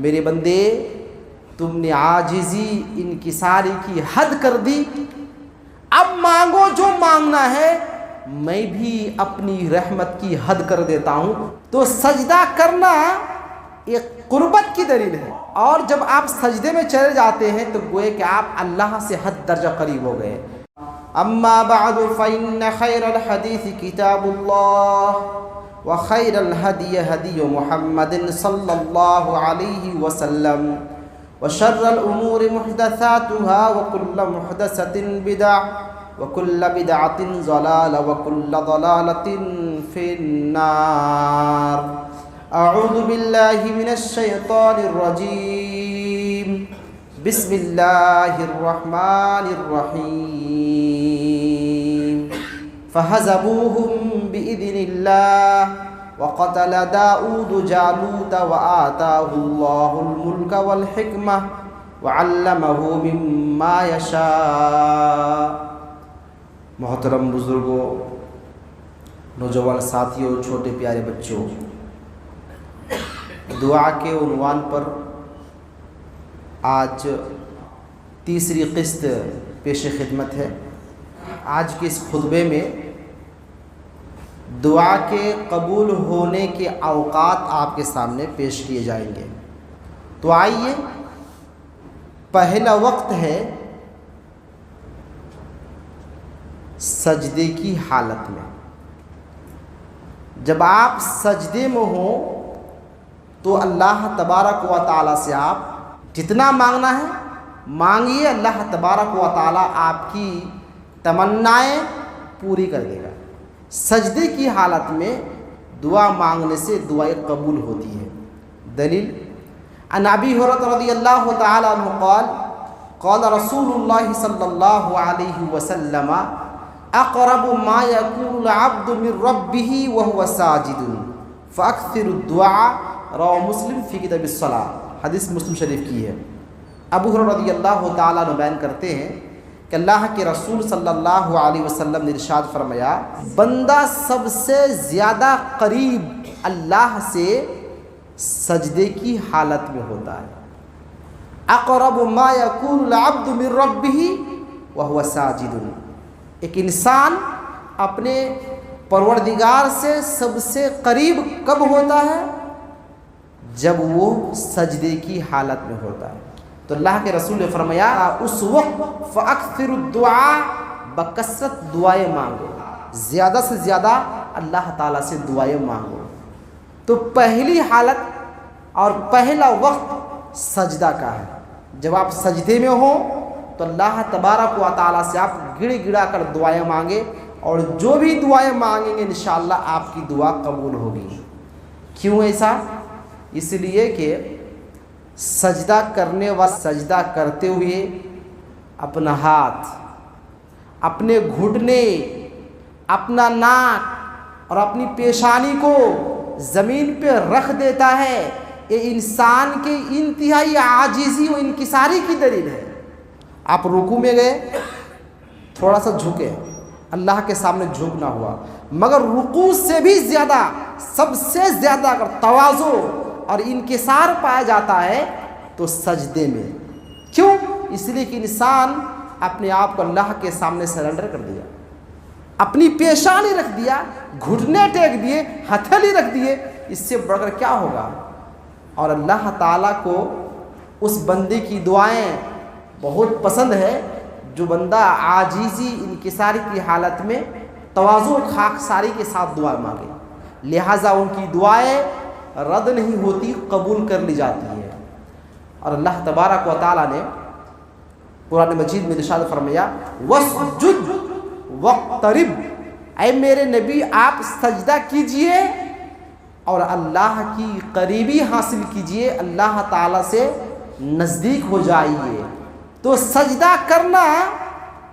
میرے بندے تم نے عاجزی انکساری کی حد کر دی، اب مانگو جو مانگنا ہے، میں بھی اپنی رحمت کی حد کر دیتا ہوں۔ تو سجدہ کرنا ایک قربت کی دلیل ہے، اور جب آپ سجدے میں چلے جاتے ہیں تو گوئے کہ آپ اللہ سے حد درجہ قریب ہو گئے۔ اما بعد فإن خیر الحدیث کتاب اللہ وخیر الہدی ہدی محمد صلی اللہ علیہ وسلم وشر الامور محدثاتها وكل محدثة بدعة وكل بدعة ضلالة وكل ضلالة في النار۔ اعوذ باللہ من الشیطان الرجیم، بسم اللہ الرحمن الرحیم۔ فہزموہم بإذن اللہ وقتل داؤد جالوت وآتاہ اللہ الملک والحکمہ وعلمہ مما یشاء۔ محترم بزرگوں، نوجوان ساتھیوں، چھوٹے پیارے بچوں، دعا کے عنوان پر آج تیسری قسط پیش خدمت ہے۔ آج کے اس خطبے میں دعا کے قبول ہونے کے اوقات آپ کے سامنے پیش کیے جائیں گے۔ تو آئیے، پہلا وقت ہے سجدے کی حالت میں۔ جب آپ سجدے میں ہوں تو اللہ تبارک و تعالیٰ سے آپ جتنا مانگنا ہے مانگیے، اللہ تبارک و تعالیٰ آپ کی تمنائیں پوری کر دے گا۔ سجدے کی حالت میں دعا مانگنے سے دعائیں قبول ہوتی ہے۔ دلیل عن ابی ہریرہ رضی اللہ تعالی عنہ قال قال رسول اللہ صلی اللہ علیہ وسلم اقرب ما یکون العبد من ربہ وهو ساجد فاکثر الدعاء، رواه مسلم فی کتاب الصلاۃ۔ حدیث مسلم شریف کی ہے۔ ابو ہریرہ رضی اللہ تعالیٰ عنہ بیان کرتے ہیں کہ اللہ کے رسول صلی اللہ علیہ وسلم نے ارشاد فرمایا، بندہ سب سے زیادہ قریب اللہ سے سجدے کی حالت میں ہوتا ہے۔ اقرب ما یکون العبد من ربہ وهو ساجد، ایک انسان اپنے پروردگار سے سب سے قریب کب ہوتا ہے؟ جب وہ سجدے کی حالت میں ہوتا ہے۔ تو اللہ کے رسول نے فرمایا اس وقت فاکثر الدعاء، بکثرت دعائیں مانگو، زیادہ سے زیادہ اللہ تعالیٰ سے دعائیں مانگو۔ تو پہلی حالت اور پہلا وقت سجدہ کا ہے۔ جب آپ سجدے میں ہوں تو اللہ تبارک و تعالیٰ سے آپ گڑ گڑا کر دعائیں مانگے، اور جو بھی دعائیں مانگیں گے انشاءاللہ آپ کی دعا قبول ہوگی۔ کیوں ایسا؟ اس لیے کہ سجدہ کرنے و سجدہ کرتے ہوئے اپنا ہاتھ، اپنے گھٹنے، اپنا ناک اور اپنی پیشانی کو زمین پہ رکھ دیتا ہے، یہ انسان کے انتہائی عاجزی و انکساری کی دلیل ہے۔ آپ رکوع میں گئے، تھوڑا سا جھکے، اللہ کے سامنے جھکنا ہوا، مگر رکوع سے بھی زیادہ، سب سے زیادہ اگر تواضع اور انکسار پایا جاتا ہے تو سجدے میں۔ کیوں؟ اس لیے کہ انسان اپنے آپ کو اللہ کے سامنے سرنڈر کر دیا، اپنی پیشانی رکھ دیا، گھٹنے ٹیک دیے، ہتھیلی رکھ دیے، اس سے بڑھ کر کیا ہوگا؟ اور اللہ تعالیٰ کو اس بندے کی دعائیں بہت پسند ہے جو بندہ عاجزی انکساری کی حالت میں تواضع خاکساری کے ساتھ دعا مانگے، لہٰذا ان کی دعائیں رد نہیں ہوتی، قبول کر لی جاتی ہے۔ اور اللہ تبارک و تعالیٰ نے قرآن مجید میں ارشاد فرمایا وَاسْجُدْ وَاقْتَرِبْ، اے میرے نبی آپ سجدہ کیجئے اور اللہ کی قریبی حاصل کیجئے، اللہ تعالیٰ سے نزدیک ہو جائیے۔ تو سجدہ کرنا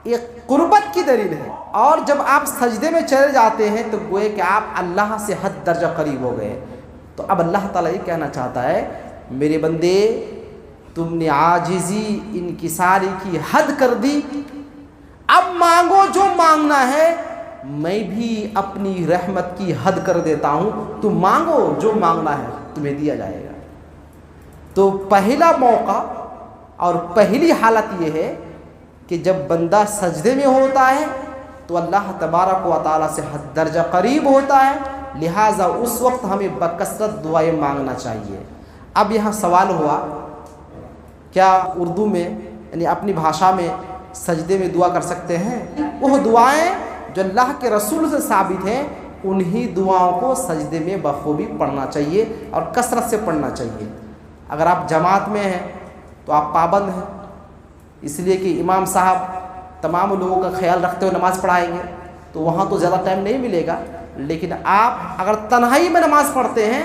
ایک قربت کی دلیل ہے، اور جب آپ سجدے میں چلے جاتے ہیں تو گوئے کہ آپ اللہ سے حد درجہ قریب ہو گئے۔ تو اب اللہ تعالیٰ یہ کہنا چاہتا ہے، میرے بندے تم نے عاجزی انکساری کی حد کر دی، اب مانگو جو مانگنا ہے، میں بھی اپنی رحمت کی حد کر دیتا ہوں، تم مانگو جو مانگنا ہے تمہیں دیا جائے گا۔ تو پہلا موقع اور پہلی حالت یہ ہے کہ جب بندہ سجدے میں ہوتا ہے تو اللہ تبارک و تعالیٰ سے حد درجہ قریب ہوتا ہے، لہٰذا اس وقت ہمیں بکثرت دعائیں مانگنا چاہیے۔ اب یہاں سوال ہوا، کیا اردو میں یعنی اپنی بھاشا میں سجدے میں دعا کر سکتے ہیں؟ وہ دعائیں جو اللہ کے رسول سے ثابت ہیں انہی دعاؤں کو سجدے میں بخوبی پڑھنا چاہیے اور کثرت سے پڑھنا چاہیے۔ اگر آپ جماعت میں ہیں تو آپ پابند ہیں، اس لیے کہ امام صاحب تمام لوگوں کا خیال رکھتے ہوئے نماز پڑھائیں گے تو وہاں تو زیادہ ٹائم نہیں ملے گا، لیکن آپ اگر تنہائی میں نماز پڑھتے ہیں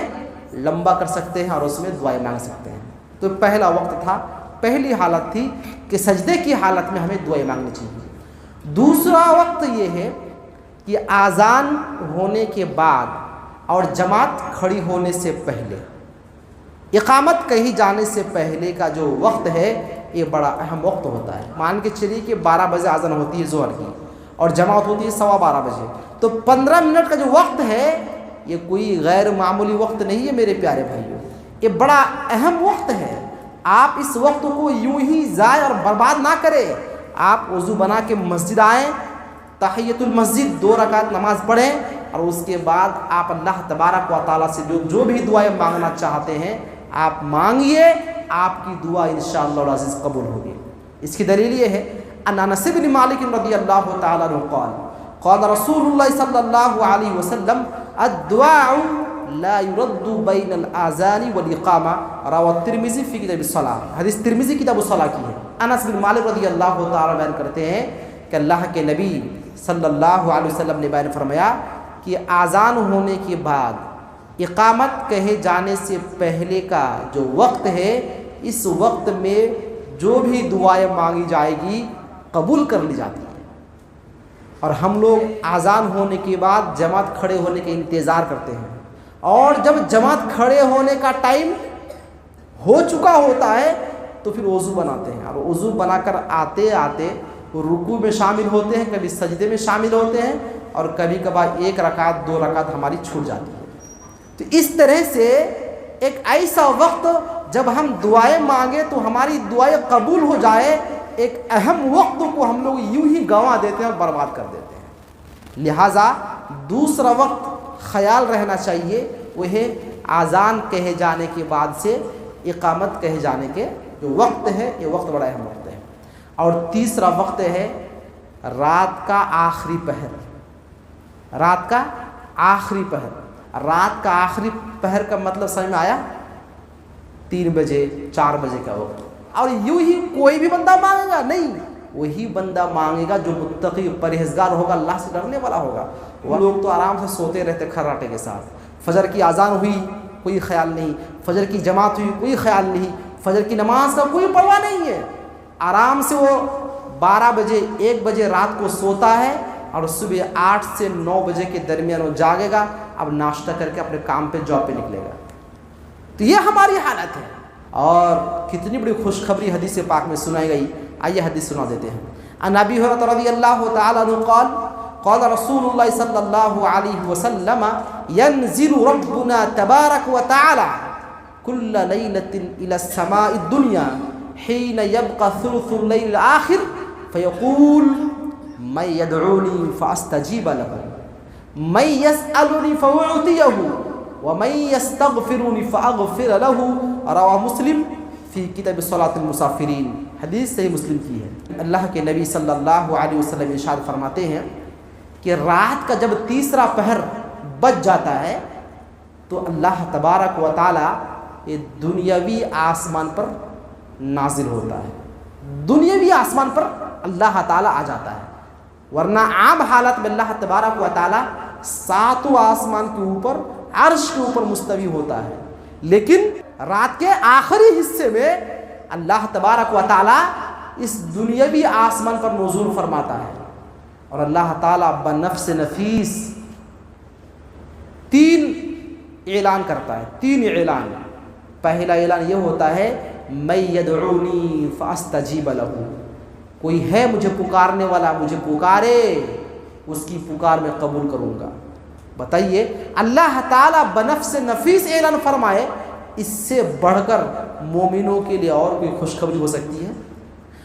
لمبا کر سکتے ہیں اور اس میں دعائیں مانگ سکتے ہیں۔ تو پہلا وقت تھا، پہلی حالت تھی کہ سجدے کی حالت میں ہمیں دعائیں مانگنی چاہیے۔ دوسرا وقت یہ ہے کہ اذان ہونے کے بعد اور جماعت کھڑی ہونے سے پہلے، اقامت کہی جانے سے پہلے کا جو وقت ہے یہ بڑا اہم وقت ہوتا ہے۔ مان کے چلیے کہ 12 بجے اذان ہوتی ہے ظہر کی اور جماعت ہوتی ہے 12:15 بجے، تو 15 منٹ کا جو وقت ہے یہ کوئی غیر معمولی وقت نہیں ہے میرے پیارے بھائیوں، یہ بڑا اہم وقت ہے۔ آپ اس وقت کو یوں ہی ضائع اور برباد نہ کریں، آپ وضو بنا کے مسجد آئیں، تحیۃ المسجد 2 رکعت نماز پڑھیں اور اس کے بعد آپ اللہ تبارک و تعالیٰ سے جو بھی دعائیں مانگنا چاہتے ہیں آپ مانگیے، آپ کی دعا انشاءاللہ العزیز قبول ہوگی۔ اس کی دلیل یہ ہے ان انس بن مالک رضی اللہ تعالیٰ عنہ قال قال رسول اللہ صلی اللہ علیہ وسلم الدعاء لا يرد بین الاذان والاقامہ، رواه الترمذی فی کتاب الصلاۃ، حدیث ترمذی کتاب الصلاۃ کی ہے۔ انس بن مالک رضی اللہ تعالیٰ بیان کرتے ہیں کہ اللہ کے نبی صلی اللہ علیہ وسلم نے بیان فرمایا کہ اذان ہونے کے بعد اقامت کہے جانے سے پہلے کا جو وقت ہے اس وقت میں جو بھی دعائیں مانگی جائے گی قبول کر لی جاتی ہے۔ اور ہم لوگ اذان ہونے کے بعد جماعت کھڑے ہونے کا انتظار کرتے ہیں، اور جب جماعت کھڑے ہونے کا ٹائم ہو چکا ہوتا ہے تو پھر وضو بناتے ہیں، اور وضو بنا کر آتے آتے رکوع میں شامل ہوتے ہیں، کبھی سجدے میں شامل ہوتے ہیں، اور کبھی کبھار 1 رکعت 2 رکعت ہماری چھوٹ جاتی ہے۔ تو اس طرح سے ایک ایسا وقت جب ہم دعائیں مانگیں تو ہماری دعائیں قبول ہو جائے، ایک اہم وقت کو ہم لوگ یوں ہی گنوا دیتے ہیں اور برباد کر دیتے ہیں۔ لہٰذا دوسرا وقت خیال رہنا چاہیے، وہ ہے اذان کہے جانے کے بعد سے اقامت کہے جانے کے جو وقت ہے، یہ وقت بڑا اہم وقت ہے۔ اور تیسرا وقت ہے رات کا آخری پہر۔ رات کا آخری پہر، رات کا آخری پہر کا مطلب سمجھ میں آیا؟ 3 بجے 4 بجے کا وقت۔ اور یوں ہی کوئی بھی بندہ مانگے گا نہیں، وہی بندہ مانگے گا جو متقی پرہیزگار ہوگا، اللہ سے ڈرنے والا ہوگا۔ وہ لوگ تو آرام سے سوتے رہتے کھراٹے کے ساتھ، فجر کی اذان ہوئی کوئی خیال نہیں، فجر کی جماعت ہوئی کوئی خیال نہیں، فجر کی نماز کا کوئی پرواہ نہیں ہے، آرام سے وہ 12 بجے 1 بجے رات کو سوتا ہے اور صبح 8 سے 9 بجے کے درمیان وہ جاگے گا، اب ناشتہ کر کے اپنے کام پہ جاب پہ نکلے گا۔ تو یہ ہماری حالت ہے، اور کتنی بڑی خوشخبری حدیث پاک میں سنائی گئی، آئیے حدیث سنا دیتے ہیں۔ عن ابی ہریرہ رضی اللہ تعالی عنہ قال قال رسول اللہ صلی اللہ علیہ وسلم ينزل ربنا تبارک وتعالى كل ليلة الى السماء الدنيا حين يبقى ثلث الليل الآخر فيقول من يدعوني فاستجیب له من يسألني فأعطيه ومن يستغفرني فأغفر له، رواه مسلم فی کتاب الصلاۃ المسافرین، حدیث صحیح مسلم کی ہے۔ اللہ کے نبی صلی اللہ علیہ وسلم ارشاد فرماتے ہیں کہ رات کا جب تیسرا پہر بج جاتا ہے تو اللہ تبارک و تعالی یہ دنیاوی آسمان پر نازل ہوتا ہے، دنیاوی آسمان پر اللہ تعالی آ جاتا ہے، ورنہ عام حالت میں اللہ تبارک و تعالی 7 آسمان کے اوپر عرش کے اوپر مستوی ہوتا ہے، لیکن رات کے آخری حصے میں اللہ تبارک و تعالی اس دنیاوی آسمان پر نزول فرماتا ہے، اور اللہ تعالیٰ بنفس نفیس 3 اعلان کرتا ہے، 3 اعلان۔ پہلا اعلان یہ ہوتا ہے من یدعونی فاستجیب لہ، کوئی ہے مجھے پکارنے والا، مجھے پکارے، اس کی پکار میں قبول کروں گا۔ بتائیے اللہ تعالیٰ بنفس نفیس اعلان فرمائے، اس سے بڑھ کر مومنوں کے لیے اور کوئی خوشخبری ہو سکتی ہے؟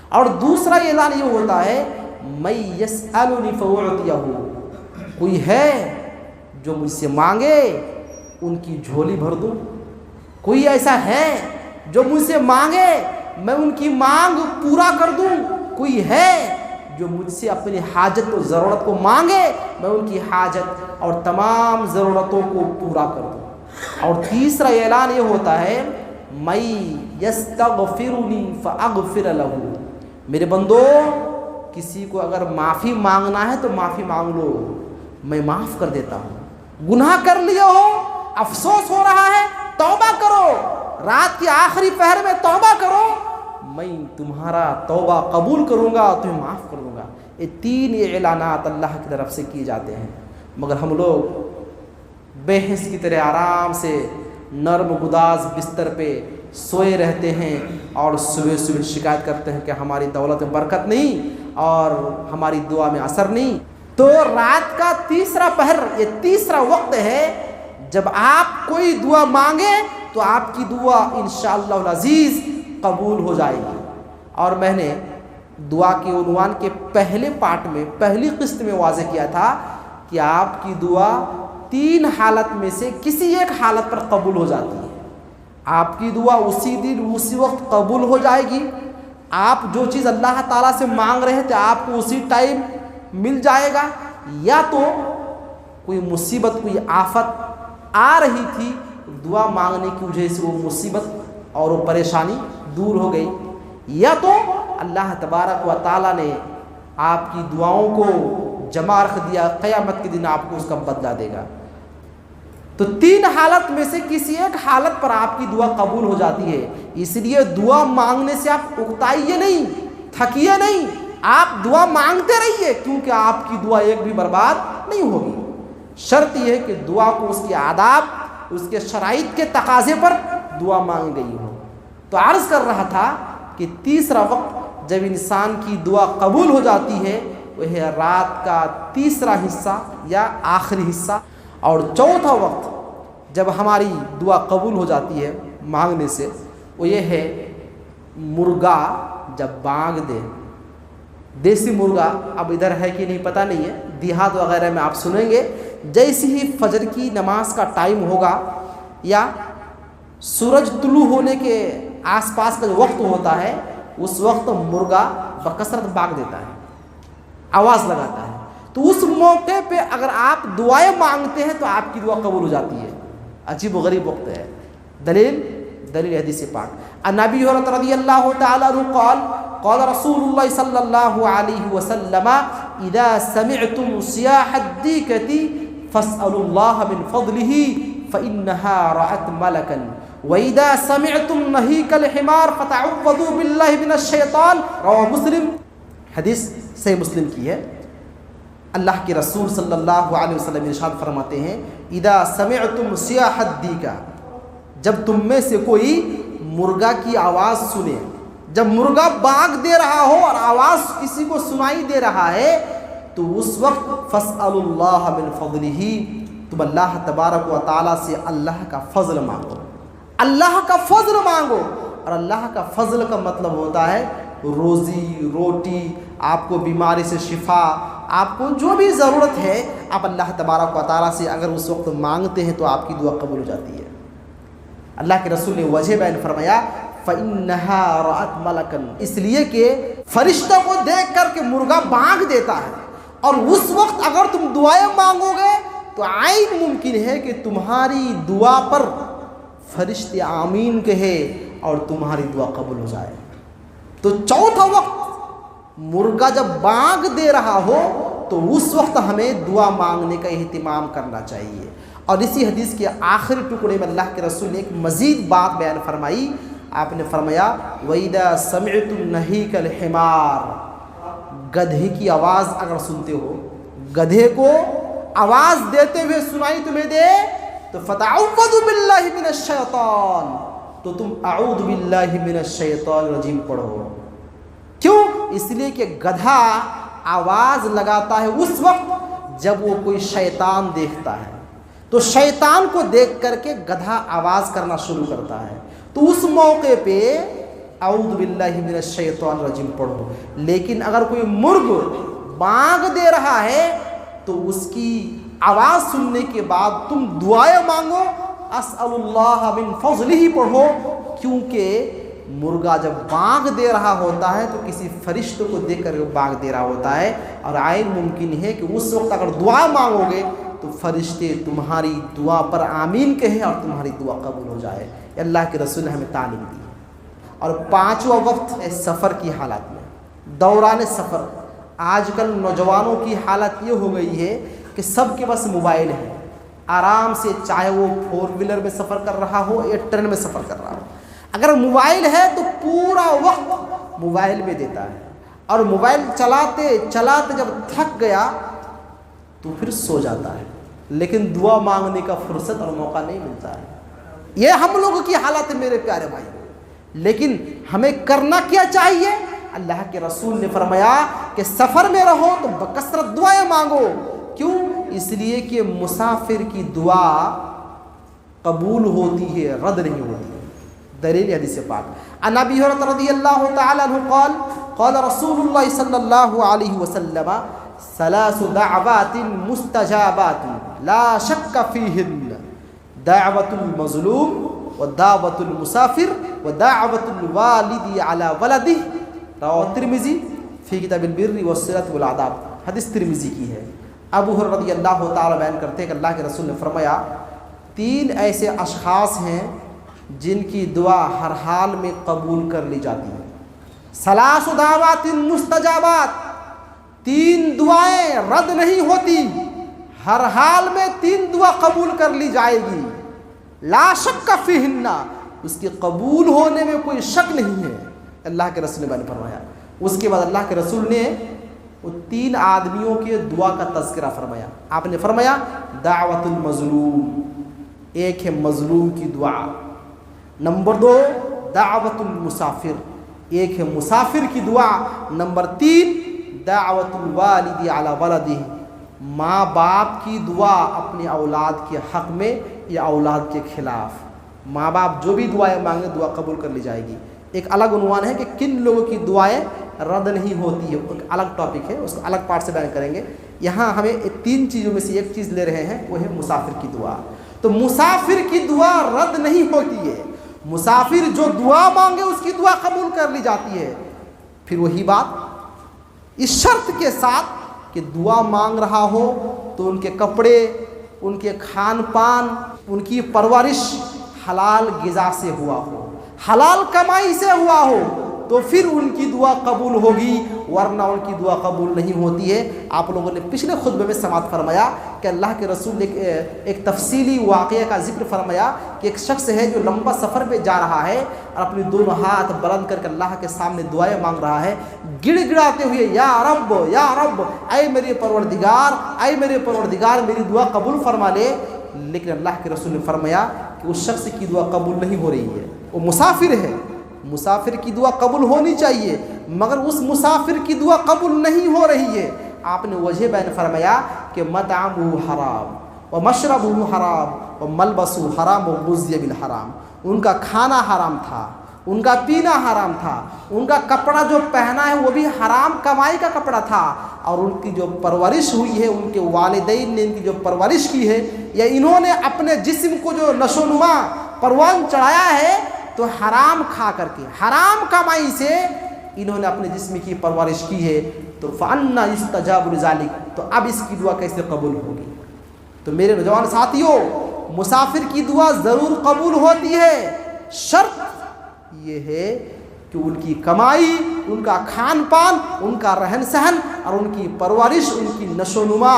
اور دوسرا اعلان یہ ہوتا ہے میں یسألنی فأعطیہ، کوئی ہے جو مجھ سے مانگے ان کی جھولی بھر دوں، کوئی ایسا ہے جو مجھ سے مانگے میں ان کی مانگ پورا کر دوں، کوئی ہے جو مجھ سے اپنی حاجت و ضرورت کو مانگے میں ان کی حاجت اور تمام ضرورتوں کو پورا کر دوں۔ اور تیسرا اعلان یہ ہوتا ہے میں یستغفرنی فاغفر لہ، میرے بندو کسی کو اگر معافی مانگنا ہے تو معافی مانگ لو، میں معاف کر دیتا ہوں۔ گناہ کر لیا ہو، افسوس ہو رہا ہے، توبہ کرو، رات کی آخری پہر میں توبہ کرو، میں تمہارا توبہ قبول کروں گا، تمہیں معاف کر دوں گا۔ یہ تین اعلانات اللہ کی طرف سے کیے جاتے ہیں، مگر ہم لوگ بے حس کی طرح آرام سے نرم گداز بستر پہ سوئے رہتے ہیں اور صبح صبح شکایت کرتے ہیں کہ ہماری دولت میں برکت نہیں اور ہماری دعا میں اثر نہیں۔ تو رات کا تیسرا پہر، یہ تیسرا وقت ہے جب آپ کوئی دعا مانگے تو آپ کی دعا انشاءاللہ العزیز قبول ہو جائے گی۔ اور میں نے دعا کے عنوان کے پہلے پارٹ میں، پہلی قسط میں واضح کیا تھا کہ آپ کی دعا تین حالت میں سے کسی ایک حالت پر قبول ہو جاتی ہے۔ آپ کی دعا اسی دن اسی وقت قبول ہو جائے گی، آپ جو چیز اللہ تعالیٰ سے مانگ رہے تھے آپ کو اسی ٹائم مل جائے گا، یا تو کوئی مصیبت، کوئی آفت آ رہی تھی، دعا مانگنے کی وجہ سے وہ مصیبت اور وہ پریشانی دور ہو گئی، یا تو اللہ تبارک و تعالیٰ نے آپ کی دعاؤں کو جمع رکھ دیا، قیامت کے دن آپ کو اس کا بدلہ دے گا۔ تو تین حالت میں سے کسی ایک حالت پر آپ کی دعا قبول ہو جاتی ہے، اس لیے دعا مانگنے سے آپ اکتائیے نہیں، تھکیے نہیں، آپ دعا مانگتے رہیے، کیونکہ آپ کی دعا ایک بھی برباد نہیں ہوگی۔ شرط یہ ہے کہ دعا کو اس کے آداب، اس کے شرائط کے تقاضے پر دعا مانگ گئی ہو۔ تو عرض کر رہا تھا کہ تیسرا وقت جب انسان کی دعا قبول ہو جاتی ہے وہ ہے رات کا تیسرا حصہ یا آخری حصہ، اور چوتھا وقت جب ہماری دعا قبول ہو جاتی ہے مانگنے سے وہ یہ ہے مرغا جب بانگ دے۔ دیسی مرغا اب ادھر ہے کہ نہیں پتہ نہیں ہے، دیہات وغیرہ میں آپ سنیں گے، جیسے ہی فجر کی نماز کا ٹائم ہوگا یا سورج طلوع ہونے کے آس پاس کا جو وقت ہوتا ہے اس وقت مرغا بکثرت بانگ دیتا ہے، آواز لگاتا ہے۔ تو اس موقع پہ اگر آپ دعائیں مانگتے ہیں تو آپ کی دعا قبول ہو جاتی ہے۔ عجیب و غریب وقت ہے۔ دلیل حدیث پاک عن ابی ہریرہ رضی اللہ تعالی عنہ قال قال رسول اللہ صلی اللہ علیہ وسلم اذا سمعتم صیاح الدیکۃ فاسألوا اللہ من فضلہ فإنها رأت ملکا وإذا سمعتم نہیک الحمار فتعوذوا باللہ من الشیطان، رواه مسلم۔ حدیث صحیح مسلم کی ہے۔ اللہ کے رسول صلی اللہ علیہ وسلم ارشاد فرماتے ہیں اذا سمعتم صیاح الدیکہ، جب تم میں سے کوئی مرغا کی آواز سنے، جب مرغا بانگ دے رہا ہو اور آواز کسی کو سنائی دے رہا ہے تو اس وقت فاسألوا اللہ من فضلہ، تم اللہ تبارک و تعالیٰ سے اللہ کا فضل مانگو، اللہ کا فضل مانگو۔ اور اللہ کا فضل کا مطلب ہوتا ہے روزی روٹی، آپ کو بیماری سے شفا، آپ کو جو بھی ضرورت ہے آپ اللہ تبارک و تعالیٰ سے اگر اس وقت مانگتے ہیں تو آپ کی دعا قبول ہو جاتی ہے۔ اللہ کے رسول نے وجہ بیان فرمایا فَإِنَّهَا رَأَتْ مَلَكًا، اس لیے کہ فرشتہ کو دیکھ کر کے مرغا بانگ دیتا ہے، اور اس وقت اگر تم دعائیں مانگو گے تو عین ممکن ہے کہ تمہاری دعا پر فرشتے آمین کہے اور تمہاری دعا قبول ہو جائے۔ تو چوتھا وقت مرغا جب بانگ دے رہا ہو تو اس وقت ہمیں دعا مانگنے کا اہتمام کرنا چاہیے۔ اور اسی حدیث کے آخری ٹکڑے میں اللہ کے رسول نے ایک مزید بات بیان فرمائی، آپ نے فرمایا وَإِذَا سَمِعْتُمْ نَہِيكَ الْحِمَارِ، گدھے کی آواز اگر سنتے ہو، گدھے کو آواز دیتے ہوئے سنائی تمہیں دے تو فَتَعَوَّذُوا بِاللَّهِ مِنَ الشَّيْطَانِ، تو تم اعوذ باللہ من الشیطان الرجیم پڑھو۔ کیوں؟ اس لیے کہ گدھا آواز لگاتا ہے اس وقت جب وہ کوئی شیطان دیکھتا ہے، تو شیطان کو دیکھ کر کے گدھا آواز کرنا شروع کرتا ہے، تو اس موقع پہ اعوذ باللہ من الشیطان الرجیم پڑھو۔ لیکن اگر کوئی مرغ بانگ دے رہا ہے تو اس کی آواز سننے کے بعد تم دعائیں مانگو، اسأل اللہ من فضلہ پڑھو، کیونکہ مرغا جب بانگ دے رہا ہوتا ہے تو کسی فرشتے کو دیکھ کر بانگ دے رہا ہوتا ہے، اور عین ممکن ہے کہ اس وقت اگر دعا مانگو گے تو فرشتے تمہاری دعا پر آمین کہیں اور تمہاری دعا قبول ہو جائے۔ یہ اللہ کے رسول نے ہمیں تعلیم دی۔ اور پانچواں وقت ہے سفر کی حالت میں، دوران سفر۔ آج کل نوجوانوں کی حالت یہ ہو گئی ہے کہ سب کے پاس موبائل ہے، آرام سے چاہے وہ 4 ویلر میں سفر کر رہا ہو یا ٹرین میں سفر کر رہا ہو، اگر موبائل ہے تو پورا وقت موبائل میں دیتا ہے، اور موبائل چلاتے چلاتے جب تھک گیا تو پھر سو جاتا ہے، لیکن دعا مانگنے کا فرصت اور موقع نہیں ملتا ہے۔ یہ ہم لوگوں کی حالت ہے میرے پیارے بھائی، لیکن ہمیں کرنا کیا چاہیے؟ اللہ کے رسول نے فرمایا کہ سفر میں رہو تو بکثرت دعائیں مانگو۔ کیوں؟ اس لیے کہ مسافر کی دعا قبول ہوتی ہے، رد نہیں ہوتی ہے۔ دلیل حدیث پاک عن ابی ہریرہ رضی اللہ تعالی عنہ قال قال رسول اللہ صلی اللہ علیہ وسلم ثلاث دعوات مستجابات لا شک فیہن دعوت المظلوم ودعوت المسافر ودعوت الوالد علی ولدہ، رواه ترمذی فی کتاب البر والصلۃ والآداب۔ حدیث ترمذی کی ہے۔ ابو ہریرہ رضی اللہ تعالی بیان کرتے ہیں کہ اللہ کے رسول نے فرمایا 3 ایسے اشخاص ہیں جن کی دعا ہر حال میں قبول کر لی جاتی ہے۔ ثلاث دعوات مستجابات، 3 دعائیں رد نہیں ہوتی، ہر حال میں 3 دعا قبول کر لی جائے گی۔ لا شک فیہن، اس کے قبول ہونے میں کوئی شک نہیں ہے، اللہ کے رسول نے فرمایا۔ اس کے بعد اللہ کے رسول نے وہ 3 آدمیوں کے دعا کا تذکرہ فرمایا۔ آپ نے فرمایا دعوت المظلوم، ایک ہے مظلوم کی دعا، نمبر 2 دعوت المسافر، ایک ہے مسافر کی دعا، نمبر 3 دعوت الوالد علی ولدہ، ماں باپ کی دعا اپنے اولاد کے حق میں یا اولاد کے خلاف۔ ماں باپ جو بھی دعائیں مانگے دعا قبول کر لی جائے گی۔ ایک الگ عنوان ہے کہ کن لوگوں کی دعائیں رد نہیں ہوتی ہے، ایک الگ ٹاپک ہے، اس کو الگ پارٹ سے بیان کریں گے۔ یہاں ہمیں 3 چیزوں میں سے ایک چیز لے رہے ہیں، وہ ہے مسافر کی دعا۔ تو مسافر کی دعا رد نہیں ہوتی ہے، مسافر جو دعا مانگے اس کی دعا قبول کر لی جاتی ہے۔ پھر وہی بات اس شرط کے ساتھ کہ دعا مانگ رہا ہو تو ان کے کپڑے، ان کے کھان پان، ان کی پرورش حلال غذا سے ہوا ہو، حلال کمائی سے ہوا ہو، تو پھر ان کی دعا قبول ہوگی، ورنہ ان کی دعا قبول نہیں ہوتی ہے۔ آپ لوگوں نے پچھلے خطبے میں سماعت فرمایا کہ اللہ کے رسول نے ایک تفصیلی واقعہ کا ذکر فرمایا کہ ایک شخص ہے جو لمبا سفر پہ جا رہا ہے اور اپنے دونوں ہاتھ بلند کر کے اللہ کے سامنے دعائیں مانگ رہا ہے، گڑ گڑاتے ہوئے یا رب اے میرے پروردگار، اے میرے پروردگار میری دعا قبول فرما لے۔ لیکن اللہ کے رسول نے فرمایا کہ اس شخص کی دعا قبول نہیں ہو رہی ہے، وہ مسافر ہے، مسافر کی دعا قبول ہونی چاہیے مگر اس مسافر کی دعا قبول نہیں ہو رہی ہے۔ آپ نے وجہ بیان فرمایا کہ مطعمہ حرام ومشربہ حرام وملبسہ حرام وغذی بالحرام، ان کا کھانا حرام تھا، ان کا پینا حرام تھا، ان کا کپڑا جو پہنا ہے وہ بھی حرام کمائی کا کپڑا تھا، اور ان کی جو پرورش ہوئی ہے، ان کے والدین نے ان کی جو پرورش کی ہے، یا انہوں نے اپنے جسم کو جو نشو نما پروان چڑھایا ہے تو حرام کھا کر کے، حرام کمائی سے انہوں نے اپنے جسم کی پرورش کی ہے، تو فَأَنَّا يُسْتَجَابُ لِذَلِكَ، تو اب اس کی دعا کیسے قبول ہوگی؟ تو میرے نوجوان ساتھیوں، مسافر کی دعا ضرور قبول ہوتی ہے، شرط یہ ہے کہ ان کی کمائی، ان کا کھان پان، ان کا رہن سہن اور ان کی پرورش، ان کی نشو نما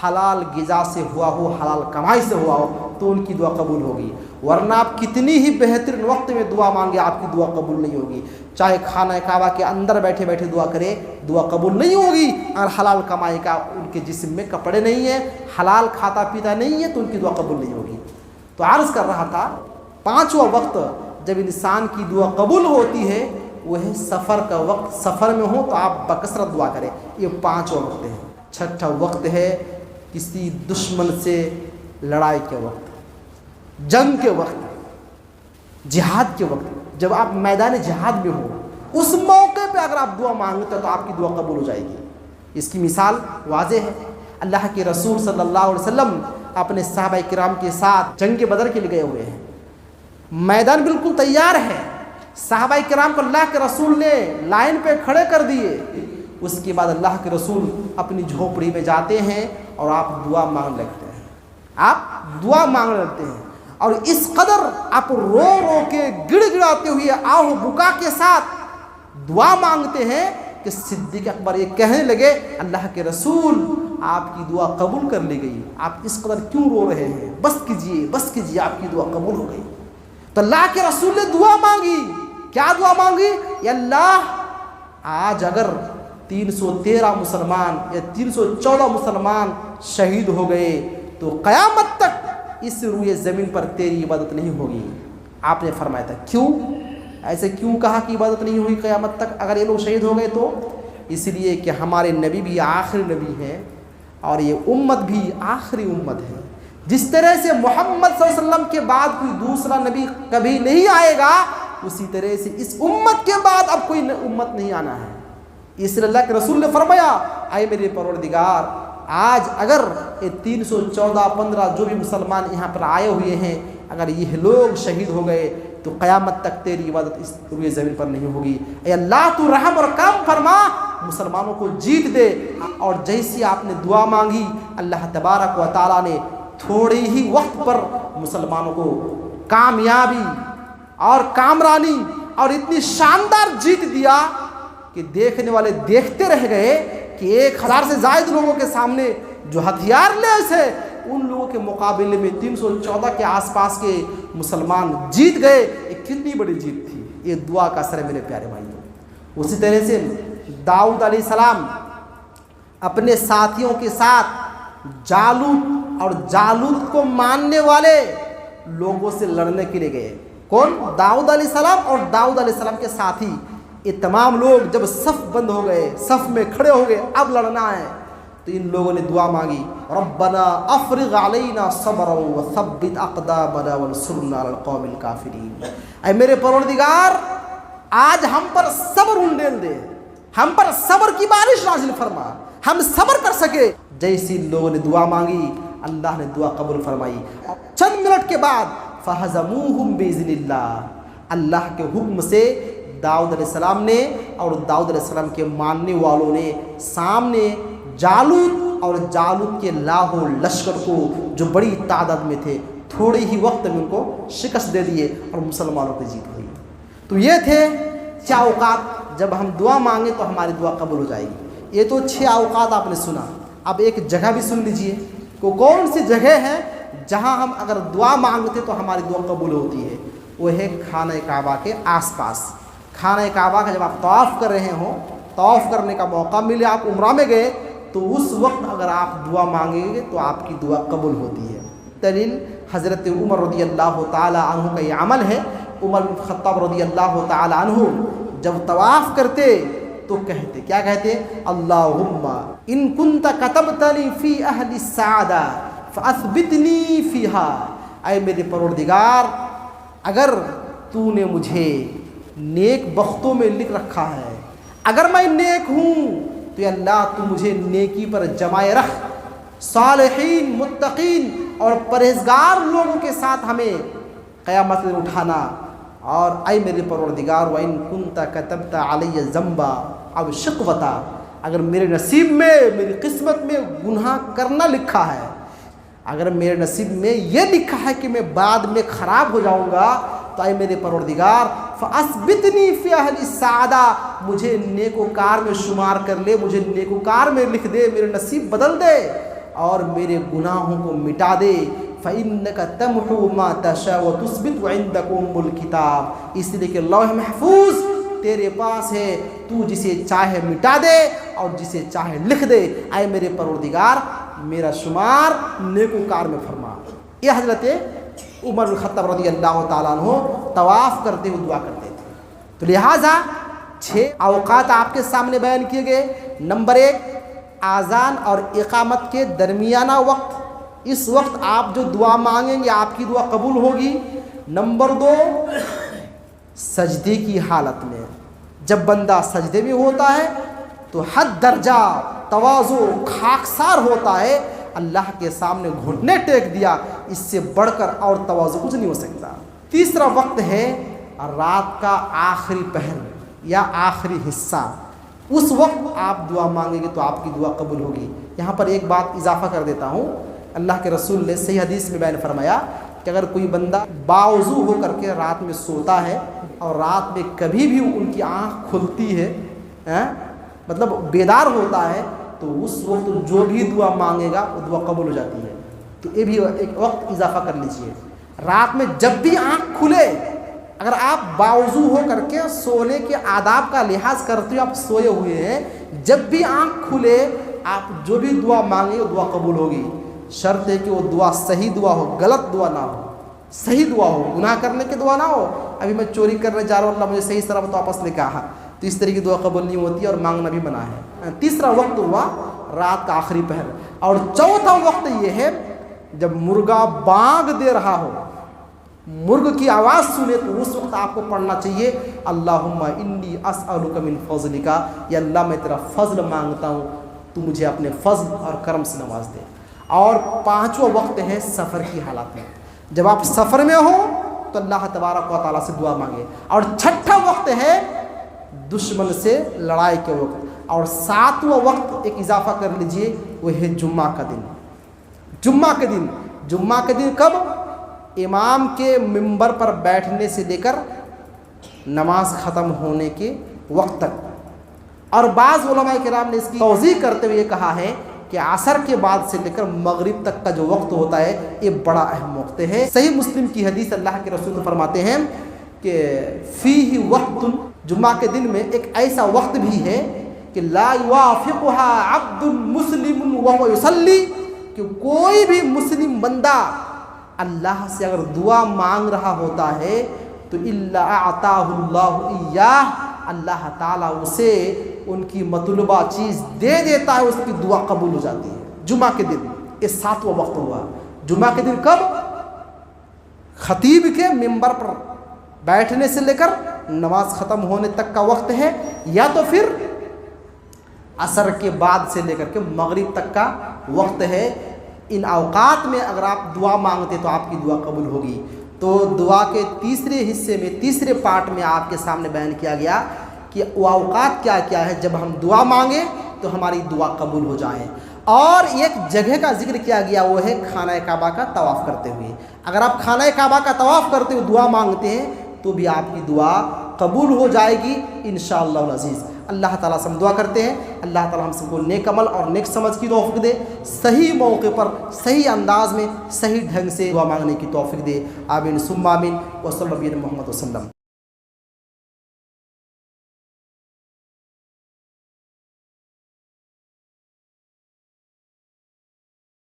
حلال غذا سے ہوا ہو، حلال کمائی سے ہوا ہو، تو ان کی دعا قبول ہوگی۔ ورنہ آپ کتنی ہی بہترین وقت میں دعا مانگے آپ کی دعا قبول نہیں ہوگی، چاہے خانہ کعبہ کے اندر بیٹھے بیٹھے دعا کرے دعا قبول نہیں ہوگی، اور حلال کمائی کا ان کے جسم میں کپڑے نہیں ہیں، حلال کھاتا پیتا نہیں ہے، تو ان کی دعا قبول نہیں ہوگی۔ تو عرض کر رہا تھا 5واں وقت جب انسان کی دعا قبول ہوتی ہے وہ ہے سفر کا وقت۔ سفر میں ہو تو آپ بکثرت دعا کریں، یہ 5واں وقت ہے۔ 6واں وقت ہے کسی دشمن سے لڑائی کے وقت، جنگ کے وقت، جہاد کے وقت، جب آپ میدان جہاد میں ہو، اس موقع پہ اگر آپ دعا مانگتے ہیں تو آپ کی دعا قبول ہو جائے گی۔ اس کی مثال واضح ہے، اللہ کے رسول صلی اللہ علیہ وسلم اپنے صحابہ کرام کے ساتھ جنگ بدر کے لیے گئے ہوئے ہیں، میدان بالکل تیار ہے، صحابہ کرام کو اللہ کے رسول نے لائن پہ کھڑے کر دیے۔ اس کے بعد اللہ کے رسول اپنی جھوپڑی میں جاتے ہیں اور آپ دعا مانگ لگتے ہیں، آپ دعا مانگ لگتے ہیں، اور اس قدر آپ رو رو کے گڑ گڑاتے ہوئے آہ بکا کے ساتھ دعا مانگتے ہیں کہ صدیق اکبر یہ کہنے لگے اللہ کے رسول آپ کی دعا قبول کر لی گئی، آپ اس قدر کیوں رو رہے ہیں، بس کیجئے آپ کی دعا قبول ہو گئی۔ تو اللہ کے رسول نے دعا مانگی، کیا دعا مانگی؟ یا اللہ آج اگر 313 مسلمان یا 314 مسلمان شہید ہو گئے تو قیامت تک اس روئے زمین پر تیری عبادت نہیں ہوگی۔ آپ نے فرمایا تھا کیوں؟ ایسے کیوں کہا کہ عبادت نہیں ہوگی قیامت تک اگر یہ لوگ شہید ہو گئے تو؟ اس لیے کہ ہمارے نبی بھی آخری نبی ہیں اور یہ امت بھی آخری امت ہے۔ جس طرح سے محمد صلی اللہ علیہ وسلم کے بعد کوئی دوسرا نبی کبھی نہیں آئے گا، اسی طرح سے اس امت کے بعد اب کوئی امت نہیں آنا ہے۔ اس لیے اللہ کے رسول نے فرمایا اے میرے پروردگار آج اگر یہ 314-15 جو بھی مسلمان یہاں پر آئے ہوئے ہیں اگر یہ لوگ شہید ہو گئے تو قیامت تک تیری عبادت اس روئے زمین پر نہیں ہوگی۔ اے اللہ تو رحم اور کرم فرما، مسلمانوں کو جیت دے۔ اور جیسی آپ نے دعا مانگی اللہ تبارک و تعالیٰ نے تھوڑے ہی وقت پر مسلمانوں کو کامیابی اور کامرانی اور اتنی شاندار جیت دیا کہ دیکھنے والے دیکھتے رہ گئے کہ 1000 سے زائد لوگوں کے سامنے جو ہتھیار لیس ہے ان لوگوں کے مقابلے میں 314 کے آس پاس کے مسلمان جیت گئے۔ یہ کتنی بڑی جیت تھی، یہ دعا کا اثر ہے میرے پیارے بھائیوں۔ اسی طرح سے داؤد علیہ السلام اپنے ساتھیوں کے ساتھ جالوت اور جالوت کو ماننے والے لوگوں سے لڑنے کے لیے گئے۔ کون؟ داؤد علیہ السلام اور داؤد علیہ السلام کے ساتھی۔ یہ تمام لوگ جب صف بند ہو گئے، صف میں کھڑے ہو گئے، اب لڑنا ہے، تو ان لوگوں نے دعا مانگی ربنا افرغ علینا صبرا وثبت اقدامنا وانصرنا علی القوم الکافرین۔ اے میرے پروردگار آج ہم پر صبر انڈیل دے، ہم پر صبر کی بارش نازل فرما، ہم صبر کر سکے۔ جیسی لوگوں نے دعا مانگی اللہ نے دعا قبول فرمائی۔ چند منٹ کے بعد فہزموہم باذن اللہ، اللہ کے حکم سے داؤد علیہ السلام نے اور داؤد علیہ السلام کے ماننے والوں نے سامنے جالوت اور جالوت کے لاہو لشکر کو جو بڑی تعداد میں تھے تھوڑے ہی وقت میں ان کو شکست دے دیے اور مسلمانوں کی جیت ہوئی۔ تو یہ تھے 6 اوقات جب ہم دعا مانگیں تو ہماری دعا قبول ہو جائے گی۔ یہ تو 6 اوقات آپ نے سنا، اب ایک جگہ بھی سن لیجئے کہ کون سی جگہ ہے جہاں ہم اگر دعا مانگتے تو ہماری دعا قبول ہوتی ہے۔ وہ ہے خانہ کعبہ کے آس پاس۔ خانہ کعبہ کا جب آپ طواف کر رہے ہوں، طواف کرنے کا موقع ملے، آپ عمرہ میں گئے تو اس وقت اگر آپ دعا مانگیں گے تو آپ کی دعا قبول ہوتی ہے۔ دلیل حضرت عمر رضی اللہ تعالی عنہ کا یہ عمل ہے۔ عمر بن خطاب رضی اللہ تعالی عنہ جب طواف کرتے تو کہتے، کیا کہتے؟ اللہم ان کنت کتبتنی فی اہل السعادہ فاثبتنی فیہا۔ اے میرے پروردگار اگر تو نے مجھے نیک بختوں میں لکھ رکھا ہے، اگر میں نیک ہوں تو یا اللہ تو مجھے نیکی پر جمائے رکھ، صالحین متقین اور پرہیزگار لوگوں کے ساتھ ہمیں قیامت میں اٹھانا۔ اور اے میرے پروردگار وَإِن كُنْتَ كَتَبْتَ عَلَيَّ ذَنْبًا أَوْ شِقْوَةً، اگر میرے نصیب میں میری قسمت میں گناہ کرنا لکھا ہے، اگر میرے نصیب میں یہ لکھا ہے کہ میں بعد میں خراب ہو جاؤں گا تو اے میرے پروردگار فَأَثْبِتْنِي فِي أَهْلِ السَّعَادَةِ، مجھے نیکوکار میں شمار کر لے، مجھے نیکوکار میں لکھ دے، میرے نصیب بدل دے اور میرے گناہوں کو مٹا دے۔ فَإِنَّكَ تَمْحُو مَا تَشَاءُ وَتُثْبِتُ وَعِندَكَ أُمُّ الْكِتَابِ، اس لیے کہ لوح محفوظ تیرے پاس ہے، تو جسے چاہے مٹا دے اور جسے چاہے لکھ دے۔ اے میرے پروردگار میرا شمار نیکوکار میں فرما۔ یہ حضرت عمر بن خطاب رضی اللہ تعالیٰ عنہ طواف کرتے ہوئے دعا کرتے تھے۔ تو لہٰذا 6 اوقات آپ کے سامنے بیان کیے گئے۔ نمبر 1 آذان اور اقامت کے درمیانہ وقت، اس وقت آپ جو دعا مانگیں گے آپ کی دعا قبول ہوگی۔ نمبر 2، سجدے کی حالت میں، جب بندہ سجدے میں ہوتا ہے تو حد درجہ تواضع خاکسار ہوتا ہے، اللہ کے سامنے گھٹنے ٹیک دیا، اس سے بڑھ کر اور تواضع کچھ نہیں ہو سکتا۔ تیسرا وقت ہے رات کا آخری پہر یا آخری حصہ، اس وقت آپ دعا مانگیں گے تو آپ کی دعا قبول ہوگی۔ یہاں پر ایک بات اضافہ کر دیتا ہوں، اللہ کے رسول نے صحیح حدیث میں بیان فرمایا کہ اگر کوئی بندہ باوضو ہو کر کے رات میں سوتا ہے اور رات میں کبھی بھی ان کی آنکھ کھلتی ہے، مطلب بیدار ہوتا ہے، تو اس وقت جو بھی دعا مانگے گا وہ دعا قبول ہو جاتی ہے۔ تو یہ بھی ایک وقت اضافہ کر لیجئے، رات میں جب بھی آنکھ کھلے، اگر آپ باوضو ہو کر کے سونے کے آداب کا لحاظ کرتے ہوئے آپ سوئے ہوئے ہیں، جب بھی آنکھ کھلے آپ جو بھی دعا مانگیں وہ دعا قبول ہوگی۔ شرط ہے کہ وہ دعا صحیح دعا ہو، غلط دعا نہ ہو، صحیح دعا ہو، گناہ کرنے کی دعا نہ ہو۔ ابھی میں چوری کرنے جا رہا ہوں، اللہ مجھے صحیح سلامت واپس لے کے آیا، تو اس طرح کی دعا قبول نہیں ہوتی ہے اور مانگنا بھی منع ہے۔ تیسرا وقت ہوا رات کا آخری پہر، اور چوتھا وقت یہ ہے جب مرغا بانگ دے رہا ہو، مرغ کی آواز سنے تو اس وقت آپ کو پڑھنا چاہیے اللہم انی اسألک من فضلک، یا اللہ میں تیرا فضل مانگتا ہوں، تو مجھے اپنے فضل اور کرم سے نواز دے۔ اور پانچواں وقت ہے سفر کی حالت میں، جب آپ سفر میں ہو تو اللہ تبارک و تعالیٰ سے دعا مانگے۔ اور چھٹا وقت ہے دشمن سے لڑائی کے وقت۔ اور ساتواں وقت ایک اضافہ کر لیجئے، وہ ہے جمعہ کا دن۔ جمعہ کے دن، جمعہ کے دن کب؟ امام کے منبر پر بیٹھنے سے لے کر نماز ختم ہونے کے وقت تک۔ اور بعض علماء کرام نے اس کی توضیح کرتے ہوئے یہ کہا ہے کہ عصر کے بعد سے لے کر مغرب تک کا جو وقت ہوتا ہے یہ بڑا اہم وقت ہے۔ صحیح مسلم کی حدیث اللہ کے رسول فرماتے ہیں کہ فیہ وقت، جمعہ کے دن میں ایک ایسا وقت بھی ہے کہ لا یوافقها عبد مسلم وهو یصلی، کہ کوئی بھی مسلم بندہ اللہ سے اگر دعا مانگ رہا ہوتا ہے تو الا اعطاہ اللہ ایاہ، اللہ تعالیٰ اسے ان کی مطلوبہ چیز دے دیتا ہے، اس کی دعا قبول ہو جاتی ہے۔ جمعہ کے دن یہ ساتواں وقت ہوا۔ جمعہ کے دن کب؟ خطیب کے منبر پر بیٹھنے سے لے کر نماز ختم ہونے تک کا وقت ہے، یا تو پھر عصر کے بعد سے لے کر کے مغرب تک کا وقت ہے۔ ان اوقات میں اگر آپ دعا مانگتے تو آپ کی دعا قبول ہوگی۔ تو دعا کے تیسرے حصے میں، تیسرے پارٹ میں آپ کے سامنے بیان کیا گیا کہ وہ اوقات کیا کیا ہے جب ہم دعا مانگیں تو ہماری دعا قبول ہو جائے۔ اور ایک جگہ کا ذکر کیا گیا، وہ ہے خانہ کعبہ کا طواف کرتے ہوئے۔ اگر آپ خانہ کعبہ کا طواف کرتے ہوئے دعا مانگتے ہیں تو بھی آپ کی دعا قبول ہو جائے گی انشاءاللہ العزیز۔ اللہ تعالیٰ سے ہم دعا کرتے ہیں اللہ تعالیٰ ہم سب کو نیک عمل اور نیک سمجھ کی توفیق دے، صحیح موقع پر صحیح انداز میں صحیح ڈھنگ سے دعا مانگنے کی توفیق دے۔ آمین ثم آمین۔ وصلی اللہ علیہ محمد وسلم۔